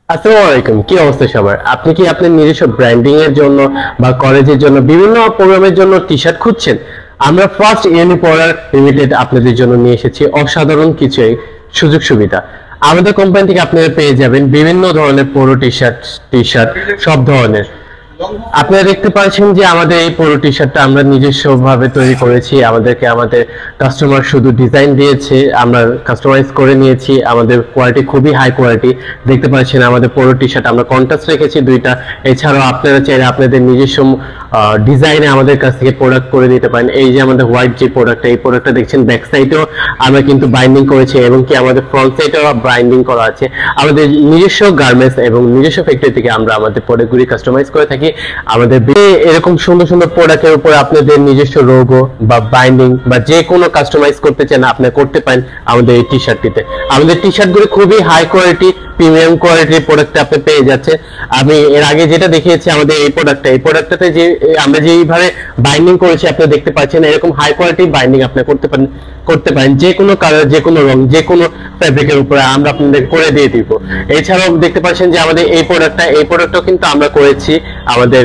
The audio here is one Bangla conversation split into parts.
আসসালামু আলাইকুম, কি অবস্থা সবার? আপনি কি আপনার নিজস্ব ব্র্যান্ডিং এর জন্য বা কলেজের জন্য বিভিন্ন প্রোগ্রামের জন্য টি শার্ট খুঁজছেন? আমরা ফার্স্ট ইউনি পড়ার লিমিটেড আপনাদের জন্য নিয়ে এসেছি অসাধারণ কিছু সুযোগ সুবিধা। আমাদের কোম্পানি থেকে আপনারা পেয়ে যাবেন বিভিন্ন ধরনের পোলো টি শার্ট সব ধরনের। আপনারা দেখতে পাচ্ছেন যে আমাদের এই পোলো টি শার্টটা আমরা নিজস্ব ভাবে তৈরি করেছি। আমাদের কাস্টমার শুধু ডিজাইন দিয়েছে, আমরা কাস্টমাইজ করে নিয়েছি। আমাদের কোয়ালিটি খুবই হাই কোয়ালিটি। দেখতে পাচ্ছেন আমাদের পোলো টি শার্ট আমরা কন্ট্রাস্ট রেখেছি দুইটা। এছাড়াও আপনারা চাইলে আপনাদের নিজস্ব ডিজাইনে আমাদের কাছ থেকে প্রোডাক্ট করে নিতে পারেন। এই যে আমাদের হোয়াইট যে প্রোডাক্টটা, এই প্রোডাক্টটা দেখছেন ব্যাক সাইডেও আমরা কিন্তু বাইন্ডিং করেছি এবং কি আমাদের ফ্রন্ট সাইডেও বাইন্ডিং করা আছে। আমাদের নিজস্ব গার্মেন্টস এবং নিজস্ব ফ্যাক্টরি থেকে আমরা আমাদের প্রোডাক্টগুলি কাস্টমাইজ করে থাকি। আমাদের এরকম সুন্দর সুন্দর প্রোডাক্টের উপরে আপনাদের নিজস্ব লোগো বা বাইন্ডিং বা যে কোনো কাস্টমাইজ করতে চান আপনি করতে পারেন আমাদের এই টি শার্টটিতে। আমাদের টি শার্টগুলো খুবই হাই কোয়ালিটি, প্রিমিয়াম কোয়ালিটির প্রোডাক্ট আপনি পেয়ে যাচ্ছে। আমি এর আগে যেটা দেখিয়েছি আমাদের এই প্রোডাক্টটাতে যে আমরা যেইভাবে বাইন্ডিং করেছি আপনারা দেখতে পাচ্ছেন, এরকম হাই কোয়ালিটির বাইন্ডিং আপনি করতে পারেন যে কোনো কালার, যে কোনো রং, যে কোনো ফ্যাব্রিকের উপরে আমরা আপনাদের করে দিয়ে দিব। এছাড়াও দেখতে পাচ্ছেন যে আমাদের এই প্রোডাক্টটাও কিন্তু আমরা করেছি আমাদের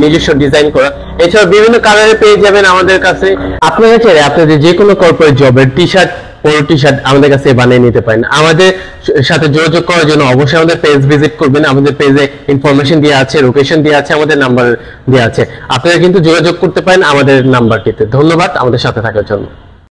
নিজস্ব ডিজাইন করা। এছাড়াও বিভিন্ন কালারে পেয়ে যাবেন আমাদের কাছে। আপনারা চাইলে আপনাদের যে কোনো কর্পোরেট জবের পোলো টি শার্ট আমাদের কাছে বানিয়ে নিতে পারেন। আমাদের সাথে যোগাযোগ করার জন্য অবশ্যই আমাদের পেজ ভিজিট করবেন। আমাদের পেজে ইনফরমেশন দেওয়া আছে, লোকেশন দেওয়া আছে, আমাদের নাম্বার দেওয়া আছে। আপনারা কিন্তু যোগাযোগ করতে পারেন আমাদের নাম্বারটিতে। ধন্যবাদ আমাদের সাথে থাকার জন্য।